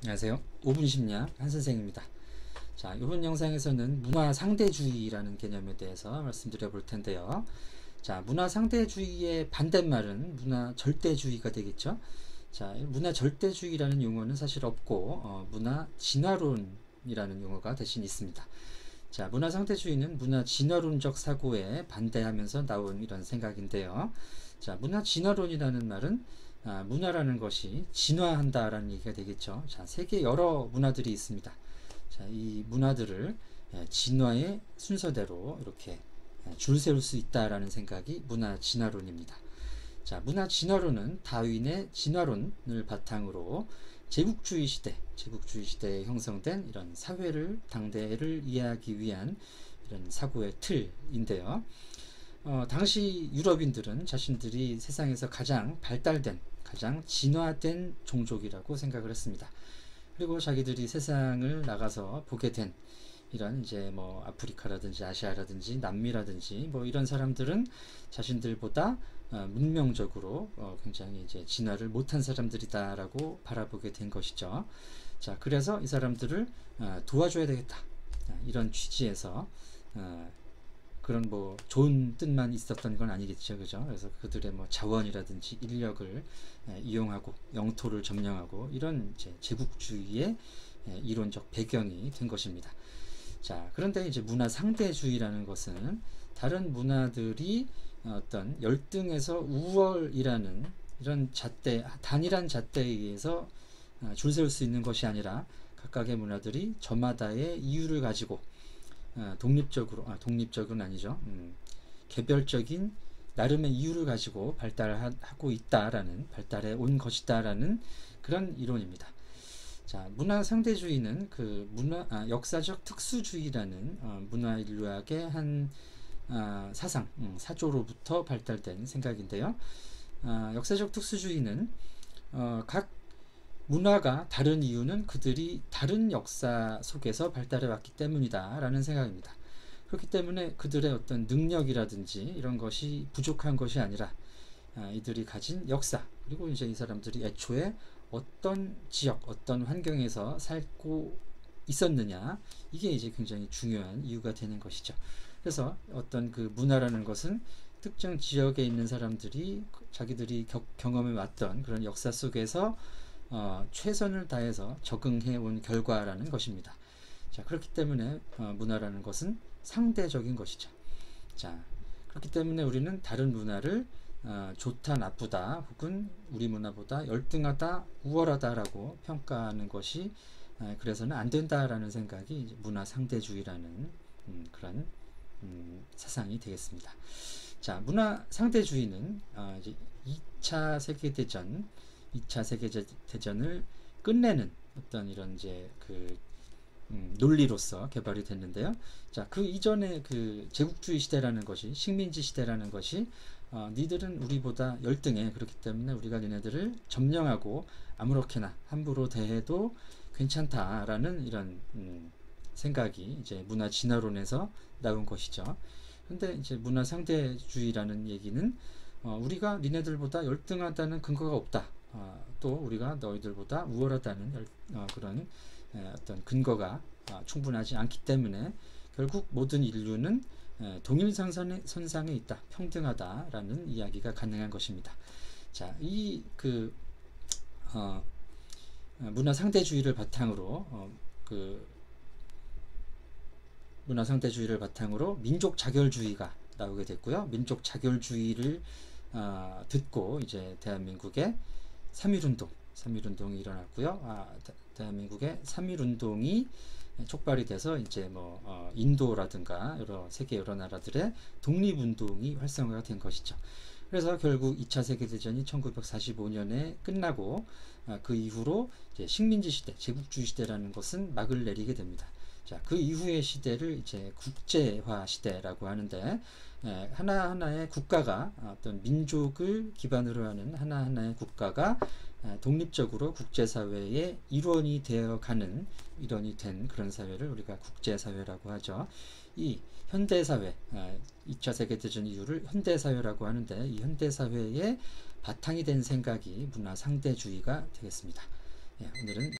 안녕하세요. 5분 심리학 한선생입니다. 자, 이번 영상에서는 문화 상대주의라는 개념에 대해서 말씀드려 볼 텐데요. 자, 문화 상대주의의 반대말은 문화 절대주의가 되겠죠. 자, 문화 절대주의라는 용어는 사실 없고 문화 진화론이라는 용어가 대신 있습니다. 자, 문화 상대주의는 문화 진화론적 사고에 반대하면서 나온 이런 생각인데요. 자, 문화 진화론이라는 말은 문화라는 것이 진화한다라는 얘기가 되겠죠. 자, 세계 여러 문화들이 있습니다. 자, 이 문화들을 진화의 순서대로 이렇게 줄 세울 수 있다라는 생각이 문화 진화론입니다. 자, 문화 진화론은 다윈의 진화론을 바탕으로 제국주의 시대에 형성된 이런 사회를, 당대를 이해하기 위한 이런 사고의 틀인데요. 당시 유럽인들은 자신들이 세상에서 가장 발달된, 가장 진화된 종족이라고 생각을 했습니다. 그리고 자기들이 세상을 나가서 보게 된 이런 이제 뭐 아프리카라든지 아시아라든지 남미라든지 뭐 이런 사람들은 자신들보다 문명적으로 굉장히 이제 진화를 못한 사람들이다라고 바라보게 된 것이죠. 자, 그래서 이 사람들을 도와줘야 되겠다. 이런 취지에서 그런 뭐 좋은 뜻만 있었던 건 아니겠죠, 그죠? 그래서 그들의 뭐 자원이라든지 인력을 이용하고 영토를 점령하고 이런 이제 제국주의의 이론적 배경이 된 것입니다. 자, 그런데 이제 문화 상대주의라는 것은 다른 문화들이 어떤 열등에서 우월이라는 이런 잣대, 단일한 잣대에 의해서 줄 세울 수 있는 것이 아니라 각각의 문화들이 저마다의 이유를 가지고 독립적으로는 아니죠. 개별적인 나름의 이유를 가지고 발달하고 있다라는, 발달해 온 것이다라는 그런 이론입니다. 자, 문화 상대주의는 그 역사적 특수주의라는 문화 인류학의 한 사상, 사조로부터 발달된 생각인데요. 역사적 특수주의는 각 문화가 다른 이유는 그들이 다른 역사 속에서 발달해 왔기 때문이다 라는 생각입니다. 그렇기 때문에 그들의 어떤 능력이라든지 이런 것이 부족한 것이 아니라 이들이 가진 역사, 그리고 이제 이 사람들이 애초에 어떤 지역, 어떤 환경에서 살고 있었느냐, 이게 이제 굉장히 중요한 이유가 되는 것이죠. 그래서 어떤 그 문화라는 것은 특정 지역에 있는 사람들이 자기들이 경험해 왔던 그런 역사 속에서 최선을 다해서 적응해 온 결과라는 것입니다. 자, 그렇기 때문에 문화라는 것은 상대적인 것이죠. 자, 그렇기 때문에 우리는 다른 문화를 좋다, 나쁘다, 혹은 우리 문화보다 열등하다, 우월하다라고 평가하는 것이 그래서는 안 된다라는 생각이 이제 문화 상대주의라는 그런 사상이 되겠습니다. 자, 문화 상대주의는 이제 2차 세계대전을 끝내는 어떤 이런 이제 그 논리로서 개발이 됐는데요. 자, 그 이전에 그 제국주의 시대라는 것이, 식민지 시대라는 것이 니들은 우리보다 열등해. 그렇기 때문에 우리가 니네들을 점령하고 아무렇게나 함부로 대해도 괜찮다라는 이런 생각이 이제 문화 진화론에서 나온 것이죠. 근데 이제 문화 상대주의라는 얘기는 우리가 니네들보다 열등하다는 근거가 없다. 또 우리가 너희들보다 우월하다는 그런 어떤 근거가 충분하지 않기 때문에 결국 모든 인류는 동일선상에 있다, 평등하다라는 이야기가 가능한 것입니다. 자, 이 그 문화 상대주의를 바탕으로 문화 상대주의를 바탕으로 민족 자결주의가 나오게 됐고요. 민족 자결주의를 듣고 이제 대한민국의 3.1운동이 일어났고요. 대한민국의 3.1운동이 촉발이 돼서 이제 뭐 인도라든가 세계 여러 나라들의 독립운동이 활성화가 된 것이죠. 그래서 결국 2차 세계대전이 1945년에 끝나고 그 이후로 이제 식민지 시대, 제국주의 시대라는 것은 막을 내리게 됩니다. 자, 그 이후의 시대를 이제 국제화 시대라고 하는데 하나하나의 국가가 어떤 민족을 기반으로 하는 하나하나의 국가가 독립적으로 국제사회의 일원이 되어가는, 일원이 된 그런 사회를 우리가 국제사회라고 하죠. 이 현대사회, 2차 세계대전 이후를 현대사회라고 하는데 이 현대사회의 바탕이 된 생각이 문화 상대주의가 되겠습니다. 오늘은